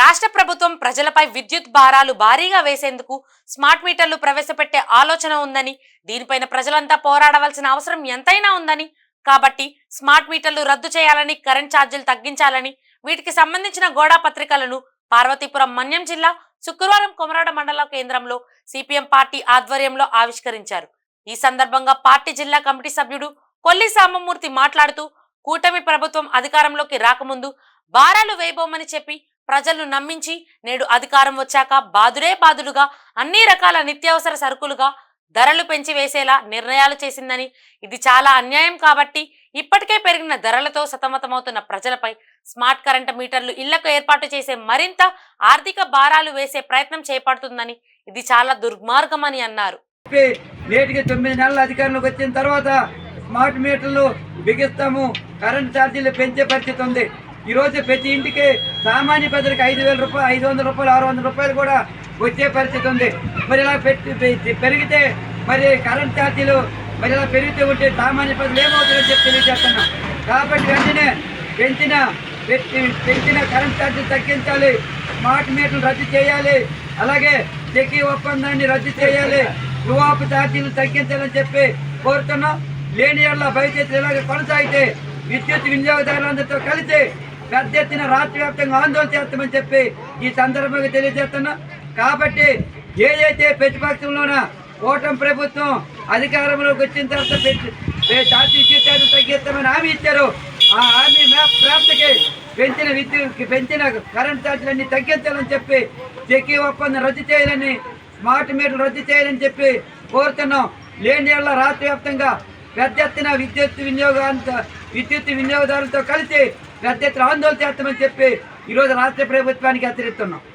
రాష్ట్ర ప్రభుత్వం ప్రజలపై విద్యుత్ భారాలు భారీగా వేసేందుకు స్మార్ట్ మీటర్లు ప్రవేశపెట్టే ఆలోచన ఉందని, దీనిపైన ప్రజలంతా పోరాడవలసిన అవసరం ఎంతైనా ఉందని, కాబట్టి స్మార్ట్ మీటర్లు రద్దు చేయాలని, కరెంట్ ఛార్జీలు తగ్గించాలని, వీటికి సంబంధించిన గోడా పత్రికలను పార్వతీపురం మన్యం జిల్లా శుక్రవారం కొమరాడ మండల కేంద్రంలో సిపిఎం పార్టీ ఆధ్వర్యంలో ఆవిష్కరించారు. ఈ సందర్భంగా పార్టీ జిల్లా కమిటీ సభ్యుడు కొల్లి సాంబమూర్తి మాట్లాడుతూ, కూటమి ప్రభుత్వం అధికారంలోకి రాకముందు భారాలు వేయబోమని చెప్పి ప్రజలను నమ్మించి నేడు అధికారం వచ్చాక బాదుడుగా అన్ని రకాల నిత్యావసర సరుకులుగా ధరలు పెంచి వేసేలా నిర్ణయాలు చేసిందని, ఇది చాలా అన్యాయం కాబట్టి ఇప్పటికే పెరిగిన ధరలతో సతమతమవుతున్న ప్రజలపై స్మార్ట్ కరెంటు మీటర్లు ఇళ్లకు ఏర్పాటు చేసే మరింత ఆర్థిక భారాలు వేసే ప్రయత్నం చేపడుతుందని, ఇది చాలా దుర్మార్గమని అన్నారు. నేటికి 9 నెలల అధికారంలోకి వచ్చిన తర్వాత స్మార్ట్ మీటర్లు బిగిస్తాము, కరెంట్ ఛార్జీలు పెంచే పరిస్థితి ఉంది. ఈ రోజు ప్రతి ఇంటికి సామాన్య ప్రజలకు 5,000 రూపాయలు, 500 రూపాయలు, 600 రూపాయలు కూడా వచ్చే పరిస్థితి ఉంది. మరి ఇలా పెరిగితే మరి కరెంట్ ఛార్జీలు మరి ఇలా పెరుగుతూ ఉంటే సామాన్య ప్రజలు ఏమవుతుందని చెప్పి తెలియజేస్తున్నాం. కాబట్టి వెంటనే పెంచిన కరెంట్ ఛార్జీలు తగ్గించాలి, స్మార్ట్ మీటర్లు రద్దు చేయాలి, అలాగే చెక్కి ఒప్పందాన్ని రద్దు చేయాలి, రువాపు ఛార్జీలు తగ్గించాలని చెప్పి కోరుతున్నాం. లేని ఏళ్ళ భవిష్యత్తు ఇలాగే కొనసాగితే విద్యుత్ వినియోగదారులందరితో కలిసి పెద్ద ఎత్తున రాష్ట్ర వ్యాప్తంగా ఆందోళన చేస్తామని చెప్పి ఈ సందర్భంగా తెలియజేస్తున్నాం. కాబట్టి ఏదైతే ప్రతిపక్షంలోన కూటమి ప్రభుత్వం అధికారంలోకి వచ్చిన తర్వాత విద్యుత్ ఛార్జీలు తగ్గిస్తామని హామీ ఇచ్చారు. ఆ హామీ ప్రాప్తికి పెంచిన కరెంట్ ఛార్జీలన్నీ తగ్గించాలని చెప్పి చెక్కి ఒప్పందం రద్దు చేయాలని, స్మార్ట్ మీటర్లు రద్దు చేయాలని చెప్పి కోరుతున్నాం. లేని ఏళ్ళ రాష్ట్ర వ్యాప్తంగా పెద్ద ఎత్తున విద్యుత్ వినియోగదారులతో కలిసి పెద్ద ఎత్తున ఆందోళన చేస్తామని చెప్పి ఈరోజు రాష్ట్ర ప్రభుత్వానికి హెచ్చరిస్తున్నాం.